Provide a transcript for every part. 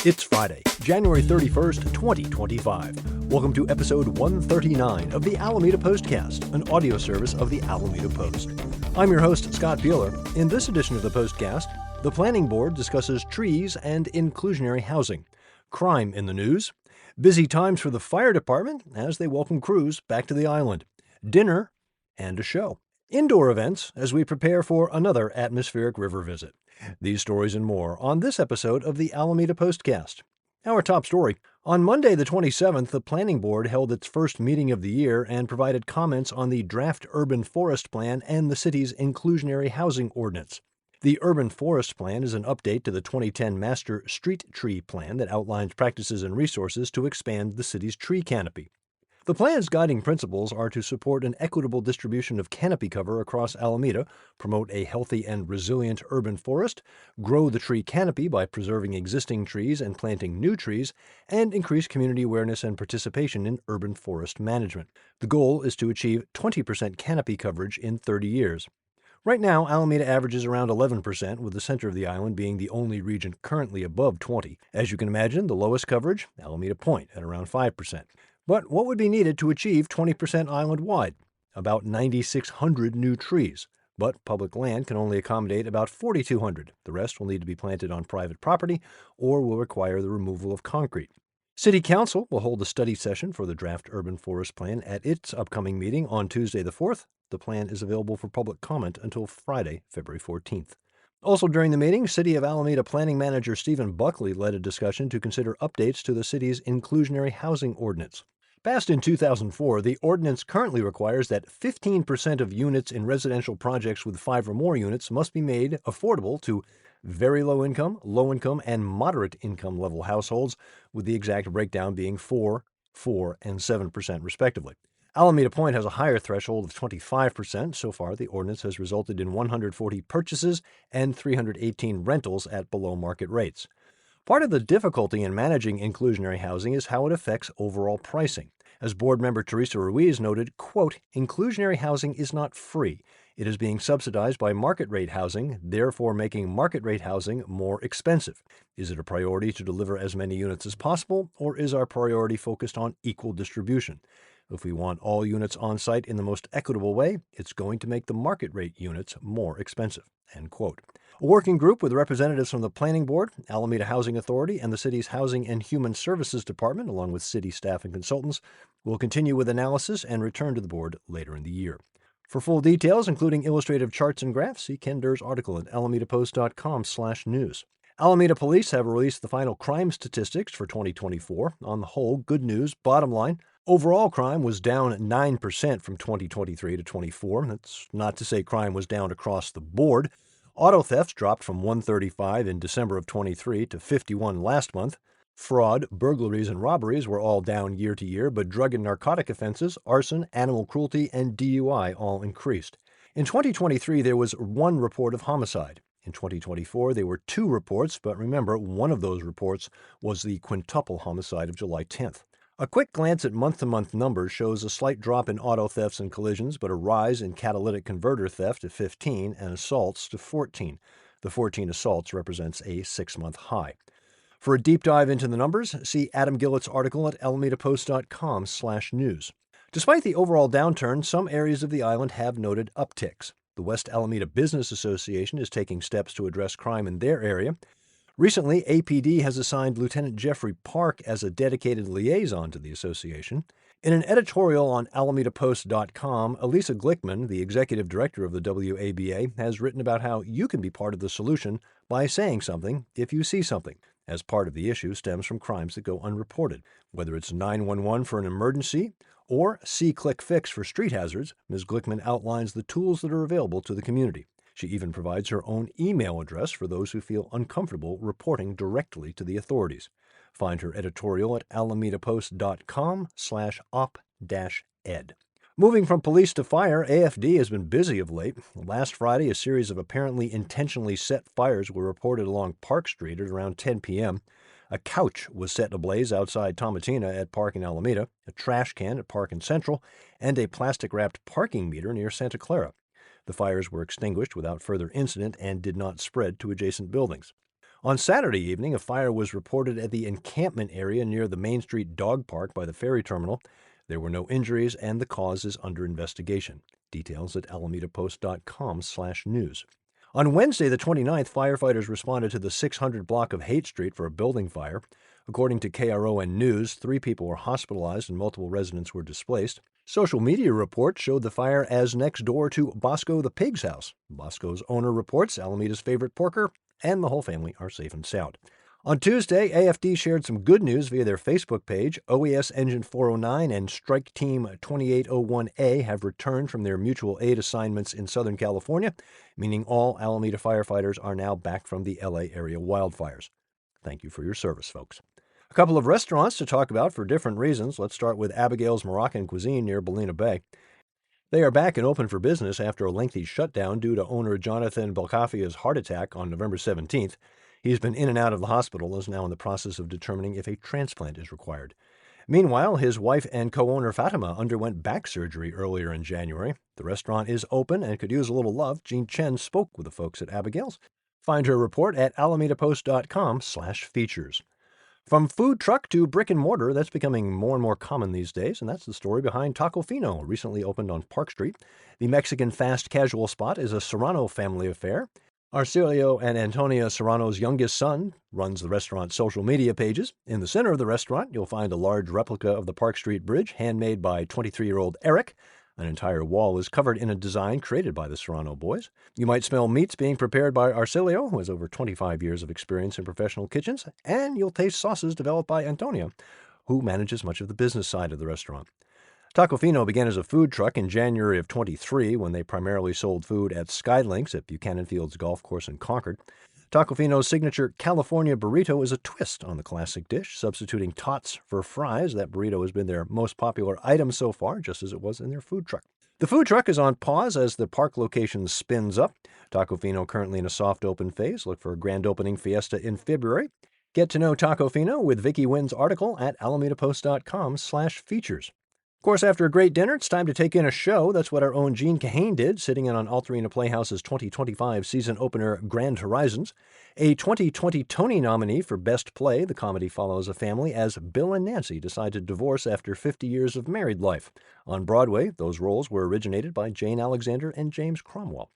It's Friday, January 31st, 2025. Welcome to episode 139 of the Alameda Postcast, an audio service of the Alameda Post. I'm your host, Scott Bueller. In this edition of the Postcast, the Planning Board discusses trees and inclusionary housing, crime in the news, busy times for the fire department as they welcome crews back to the island, dinner, and a show. Indoor events as we prepare for another atmospheric river visit. These stories and more on this episode of the Alameda Postcast. Our top story. On Monday the 27th, the Planning Board held its first meeting of the year and provided comments on the draft urban forest plan and the city's inclusionary housing ordinance. The urban forest plan is an update to the 2010 Master Street Tree Plan that outlines practices and resources to expand the city's tree canopy. The plan's guiding principles are to support an equitable distribution of canopy cover across Alameda, promote a healthy and resilient urban forest, grow the tree canopy by preserving existing trees and planting new trees, and increase community awareness and participation in urban forest management. The goal is to achieve 20% canopy coverage in 30 years. Right now, Alameda averages around 11%, with the center of the island being the only region currently above 20%. As you can imagine, the lowest coverage, Alameda Point, at around 5%. But what would be needed to achieve 20% island-wide? About 9,600 new trees. But public land can only accommodate about 4,200. The rest will need to be planted on private property or will require the removal of concrete. City Council will hold a study session for the draft urban forest plan at its upcoming meeting on Tuesday the 4th. The plan is available for public comment until Friday, February 14th. Also during the meeting, City of Alameda Planning Manager Stephen Buckley led a discussion to consider updates to the city's inclusionary housing ordinance. Passed in 2004, the ordinance currently requires that 15% of units in residential projects with 5 or more units must be made affordable to very low income, and moderate income level households, with the exact breakdown being 4%, and 7% respectively. Alameda Point has a higher threshold of 25%. So far, the ordinance has resulted in 140 purchases and 318 rentals at below market rates. Part of the difficulty in managing inclusionary housing is how it affects overall pricing. As board member Teresa Ruiz noted, quote, inclusionary housing is not free. It is being subsidized by market rate housing, therefore making market rate housing more expensive. Is it a priority to deliver as many units as possible, or is our priority focused on equal distribution? If we want all units on site in the most equitable way, it's going to make the market rate units more expensive, end quote. A working group with representatives from the Planning Board, Alameda Housing Authority, and the city's Housing and Human Services Department, along with city staff and consultants, will continue with analysis and return to the board later in the year. For full details, including illustrative charts and graphs, see Ken Durr's article at alamedapost.com/news. Alameda Police have released the final crime statistics for 2024. On the whole, good news. Bottom line, overall crime was down 9% from 2023 to 24. That's not to say crime was down across the board. Auto thefts dropped from 135 in December of 23 to 51 last month. Fraud, burglaries, and robberies were all down year to year, but drug and narcotic offenses, arson, animal cruelty, and DUI all increased. In 2023, there was 1 report of homicide. In 2024, there were 2 reports, but remember, one of those reports was the quintuple homicide of July 10th. A quick glance at month-to-month numbers shows a slight drop in auto thefts and collisions, but a rise in catalytic converter theft to 15 and assaults to 14. The 14 assaults represents a 6-month high. For a deep dive into the numbers, see Adam Gillett's article at alamedapost.com/news. Despite the overall downturn, some areas of the island have noted upticks. The West Alameda Business Association is taking steps to address crime in their area. Recently, APD has assigned Lieutenant Jeffrey Park as a dedicated liaison to the association. In an editorial on alamedapost.com, Elisa Glickman, the executive director of the WABA, has written about how you can be part of the solution by saying something if you see something, as part of the issue stems from crimes that go unreported. Whether it's 911 for an emergency or See-Click-Fix for street hazards, Ms. Glickman outlines the tools that are available to the community. She even provides her own email address for those who feel uncomfortable reporting directly to the authorities. Find her editorial at alamedapost.com/op-ed. Moving from police to fire, AFD has been busy of late. Last Friday, a series of apparently intentionally set fires were reported along Park Street at around 10 p.m. A couch was set ablaze outside Tomatina at Park in Alameda, a trash can at Park in Central, and a plastic-wrapped parking meter near Santa Clara. The fires were extinguished without further incident and did not spread to adjacent buildings. On Saturday evening, a fire was reported at the encampment area near the Main Street Dog Park by the ferry terminal. There were no injuries, and the cause is under investigation. Details at alamedapost.com/news. On Wednesday, the 29th, firefighters responded to the 600 block of Haight Street for a building fire. According to KRON News, 3 people were hospitalized and multiple residents were displaced. Social media reports showed the fire as next door to Bosco the Pig's house. Bosco's owner reports Alameda's favorite porker and the whole family are safe and sound. On Tuesday, AFD shared some good news via their Facebook page. OES Engine 409 and Strike Team 2801A have returned from their mutual aid assignments in Southern California, meaning all Alameda firefighters are now back from the LA area wildfires. Thank you for your service, folks. A couple of restaurants to talk about for different reasons. Let's start with Abigail's Moroccan Cuisine near Ballina Bay. They are back and open for business after a lengthy shutdown due to owner Jonathan Belkafia's heart attack on November 17th. He's been in and out of the hospital and is now in the process of determining if a transplant is required. Meanwhile, his wife and co-owner Fatima underwent back surgery earlier in January. The restaurant is open and could use a little love. Jean Chen spoke with the folks at Abigail's. Find her report at alamedapost.com/features. From food truck to brick and mortar, that's becoming more and more common these days, and that's the story behind Taco Fino, recently opened on Park Street. The Mexican fast casual spot is a Serrano family affair. Arcelio and Antonia Serrano's youngest son runs the restaurant's social media pages. In the center of the restaurant, you'll find a large replica of the Park Street Bridge, handmade by 23-year-old Eric. An entire wall is covered in a design created by the Serrano boys. You might smell meats being prepared by Arcelio, who has over 25 years of experience in professional kitchens, and you'll taste sauces developed by Antonia, who manages much of the business side of the restaurant. Taco Fino began as a food truck in January of 23 when they primarily sold food at Skylinks at Buchanan Fields Golf Course in Concord. Taco Fino's signature California burrito is a twist on the classic dish, substituting tots for fries. That burrito has been their most popular item so far, just as it was in their food truck. The food truck is on pause as the park location spins up. Taco Fino currently in a soft open phase. Look for a grand opening fiesta in February. Get to know Taco Fino with Vicki Wynn's article at alamedapost.com/features. Of course, after a great dinner, it's time to take in a show. That's what our own Gene Kahane did, sitting in on Altarena Playhouse's 2025 season opener, Grand Horizons. A 2020 Tony nominee for Best Play, the comedy follows a family as Bill and Nancy decide to divorce after 50 years of married life. On Broadway, those roles were originated by Jane Alexander and James Cromwell.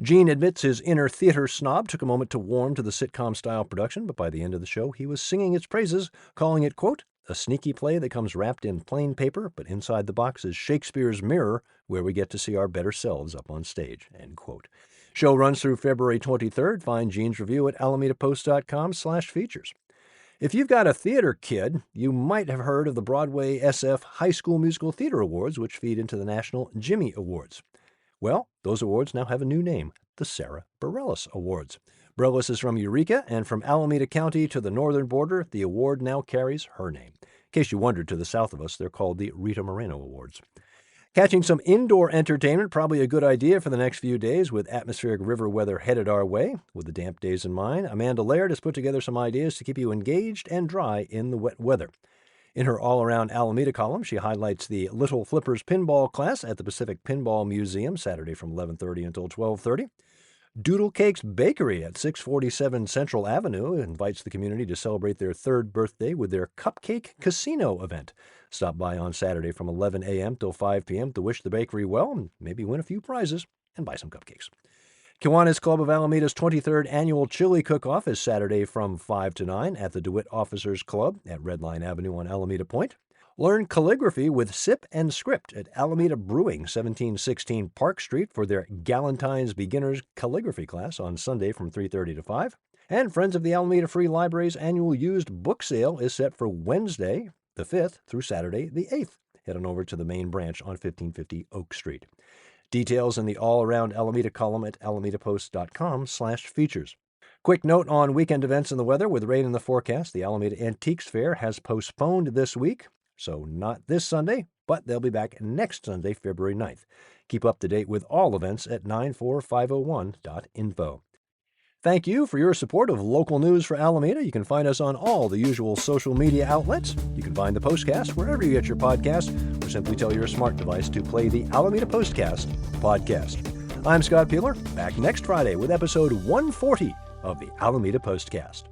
Gene admits his inner theater snob took a moment to warm to the sitcom-style production, but by the end of the show, he was singing its praises, calling it, quote, a sneaky play that comes wrapped in plain paper, but inside the box is Shakespeare's mirror, where we get to see our better selves up on stage, end quote. Show runs through February 23rd. Find Gene's review at alamedapost.com/features. If you've got a theater kid, you might have heard of the Broadway SF High School Musical Theater Awards, which feed into the National Jimmy Awards. Well, those awards now have a new name, the Sarah Bareilles Awards. Bareilles is from Eureka, and from Alameda County to the northern border, the award now carries her name. In case you wondered, to the south of us, they're called the Rita Moreno Awards. Catching some indoor entertainment, probably a good idea for the next few days with atmospheric river weather headed our way. With the damp days in mind, Amanda Laird has put together some ideas to keep you engaged and dry in the wet weather. In her all-around Alameda column, she highlights the Little Flippers pinball class at the Pacific Pinball Museum, Saturday from 11:30 until 12:30. Doodle Cakes Bakery at 647 Central Avenue invites the community to celebrate their 3rd birthday with their Cupcake Casino event. Stop by on Saturday from 11 a.m. till 5 p.m. to wish the bakery well and maybe win a few prizes and buy some cupcakes. Kiwanis Club of Alameda's 23rd annual Chili Cook-Off is Saturday from 5 to 9 at the DeWitt Officers Club at Red Line Avenue on Alameda Point. Learn calligraphy with Sip and Script at Alameda Brewing, 1716 Park Street for their Galentine's Beginners Calligraphy class on Sunday from 3:30 to 5. And Friends of the Alameda Free Library's annual used book sale is set for Wednesday, the 5th, through Saturday, the 8th. Head on over to the main branch on 1550 Oak Street. Details in the all-around Alameda column at alamedapost.com/features. Quick note on weekend events and the weather. With rain in the forecast, the Alameda Antiques Fair has postponed this week. So not this Sunday, but they'll be back next Sunday, February 9th. Keep up to date with all events at 94501.info. Thank you for your support of local news for Alameda. You can find us on all the usual social media outlets. You can find the Postcast wherever you get your podcast, or simply tell your smart device to play the Alameda Postcast podcast. I'm Scott Peeler, back next Friday with episode 140 of the Alameda Postcast.